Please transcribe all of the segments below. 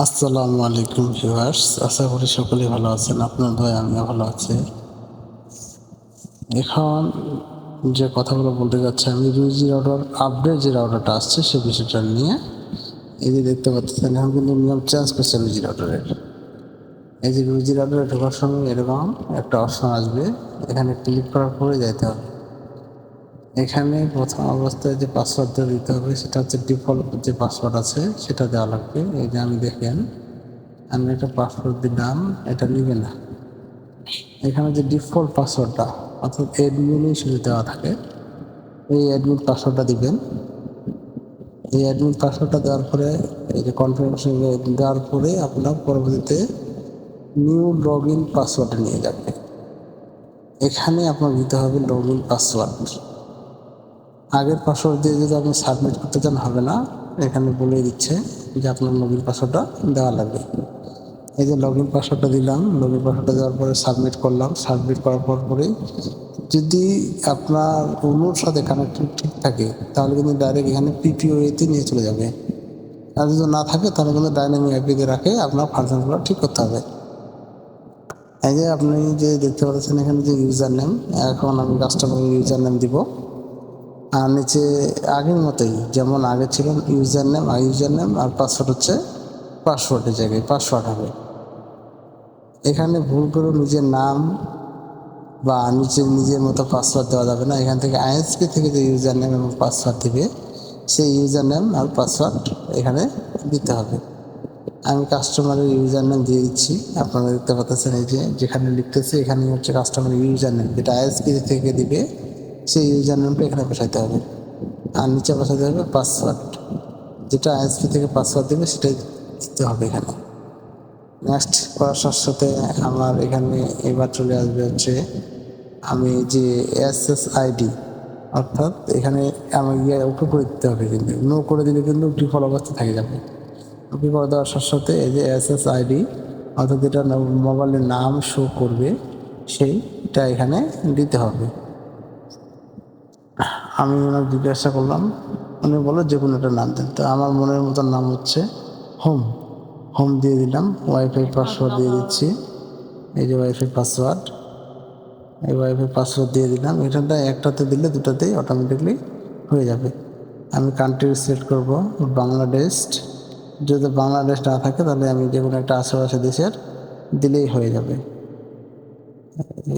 আসসালামু আলাইকুম ভিউয়ার্স, আশা করি সকলেই ভালো আছেন। আপনার দয়ায় আমিও ভালো আছি। এখন যে কথাগুলো বলতে যাচ্ছি আমি রুজি রাউটার আপডেট যে রাউটারটা আসছে সে বিষয়টা নিয়ে। এই যে দেখতে পাচ্ছেন এখন কিন্তু নিয়ম চেঞ্জ করছে রুজি রাউটারের। এই যে রুজি রাউটারে ঢোকার সময় এরকম একটা অপশন আসবে, এখানে ক্লিক করার পরে যাইতে হবে। এখানে প্রথম অবস্থায় যে পাসওয়ার্ডটা দিতে হবে সেটা হচ্ছে ডিফল্ট যে পাসওয়ার্ড আছে সেটা দেওয়া লাগবে। এই যে আমি দেখেন আমি একটা পাসওয়ার্ড দিলাম, এটা নিবে না। এখানে যে ডিফল্ট পাসওয়ার্ডটা অর্থাৎ অ্যাডমিনই শুধু দেওয়া থাকে, এই অ্যাডমিন পাসওয়ার্ডটা দিবেন। এই অ্যাডমিন পাসওয়ার্ডটা দেওয়ার পরে এই যে কনফার্মেশন দেওয়ার পরে আপনার পরবর্তীতে নিউ লগ ইন পাসওয়ার্ডে নিয়ে যাবে। এখানে আপনার দিতে হবে লগ ইন পাসওয়ার্ড। আগের পাসওয়ার্ড দিয়ে যদি আপনি সাবমিট করতে চান হবে না, এখানে বলে দিচ্ছে যে আপনার লগ ইন পাসওয়ার্ডটা দেওয়া লাগবে। এই যে লগ ইন পাসওয়ার্ডটা দিলাম, লগ ইন পাসওয়ার্ডটা দেওয়ার পরে সাবমিট করলাম। সাবমিট করার পরেই যদি আপনার অনুর সাথে কানেক্টেড ঠিক থাকে তাহলে কিন্তু ডাইরেক্ট এখানে পিপিওএতে নিয়ে চলে যাবে। আর যদি না থাকে তাহলে কিন্তু ডাইনামিক আইপিতে রাখে আপনার ফাংশনগুলো ঠিক করতে হবে। এই যে আপনি যে দেখতে পাচ্ছেন এখানে যে ইউজার নেম, এখন আমি কাস্টমার ইউজার নেম দিব। আর নিচে আগের মতোই যেমন আগে ছিল ইউজার নেম আর পাসওয়ার্ড হচ্ছে পাসওয়ার্ডের জায়গায় পাসওয়ার্ড হবে। এখানে ভুল করে নিজের নাম বা নিজের মতো পাসওয়ার্ড দেওয়া যাবে না। এখান থেকে আইএসপি থেকে যে ইউজার নেম এবং পাসওয়ার্ড দিবে সেই ইউজার নেম আর পাসওয়ার্ড এখানে দিতে হবে। আমি কাস্টমারের ইউজার নেম দিয়ে দিচ্ছি। আপনারা দেখতে পাচ্ছেন এই যে যেখানে লিখতেছে এখানে হচ্ছে কাস্টমারের ইউজার নেম, যেটা আইএসপি থেকে দিবে সেই ইউজার নেমটা এখানে বসাইতে হবে। আর নিচে বসাতে হবে পাসওয়ার্ড, যেটা আইএসপি থেকে পাসওয়ার্ড দেবে সেটাই দিতে হবে এখানে। নেক্সট করার সাথে সাথে আমার এখানে এবার চলে আসবে হচ্ছে আমি যে এসএসআইডি, অর্থাৎ এখানে আমি ওকে করে দিতে হবে, কিন্তু নো করে দিলে কিন্তু ডিফল্ট অবস্থা থেকে যাবে। ওকে করে দেওয়ার সাথে সাথে এই যে এসএসআইডি অর্থাৎ যেটা মোবাইলের নাম শো করবে সেইটা এখানে দিতে হবে। আমি ওনার জিজ্ঞাসা করলাম, উনি বললো যে কোনো একটা নাম দেন। তো আমার মনের মতো নাম হচ্ছে হোম দিয়ে দিলাম। ওয়াইফাই পাসওয়ার্ড দিয়ে দিচ্ছি, এই যে ওয়াইফাই পাসওয়ার্ড, এই ওয়াইফাই পাসওয়ার্ড দিয়ে দিলাম। এখানটা একটাতে দিলে দুটাতেই অটোমেটিকলি হয়ে যাবে। আমি কান্ট্রি সিলেক্ট করব বাংলাদেশ। যদি বাংলাদেশ না থাকে তাহলে আমি যে কোনো একটা আশেপাশে দেশের দিলেই হয়ে যাবে।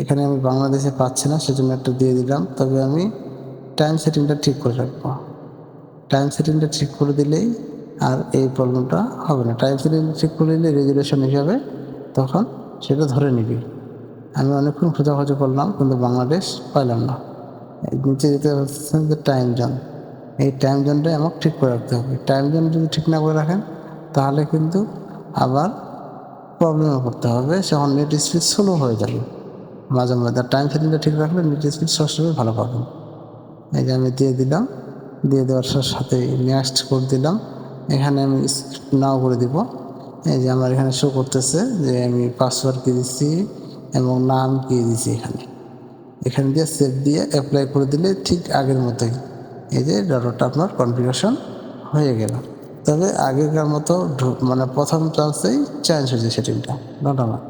এখানে আমি বাংলাদেশে পাচ্ছি না সেজন্য একটা দিয়ে দিলাম। তবে আমি টাইম সেটিংটা ঠিক করে রাখবো। টাইম সেটিংটা ঠিক করে দিলেই আর এই প্রবলেমটা হবে না। টাইম সেটিং ঠিক করে দিলে রেজুলেশন হিসাবে তখন সেটা ধরে নিবি। আমি অনেকক্ষণ খোঁজাখুঁজি করলাম কিন্তু বাংলাদেশ পাইলাম না। নিচে যেতে হচ্ছে যে টাইম জোন, এই টাইম জোনটাই আমাকে ঠিক করে রাখতে হবে। টাইম জোন যদি ঠিক না করে রাখেন তাহলে কিন্তু আবার প্রবলেমে পড়তে হবে, যখন নেট স্পিড স্লো হয়ে যাবে মাঝে মাঝে। টাইম সেটিংটা ঠিক রাখলে নেট স্পিড সবসময় ভালো পাবেন। এই যে আমি দিয়ে দিলাম, দিয়ে দেওয়ার সাথে নেক্সট করে দিলাম। এখানে আমি নাও করে দিব। এই যে আমার এখানে শো করতেছে যে আমি পাসওয়ার্ড কি দিচ্ছি এবং নাম কি দিচ্ছি। এখানে দিয়ে সেভ দিয়ে অ্যাপ্লাই করে দিলে ঠিক আগের মতোই এই যে ডাটাটা আপনার কনফিগারেশন হয়ে গেল। তবে আগেকার মতো মানে প্রথম চান্সেই চেঞ্জ হয়েছে সেটিংটা, ধন্যবাদ।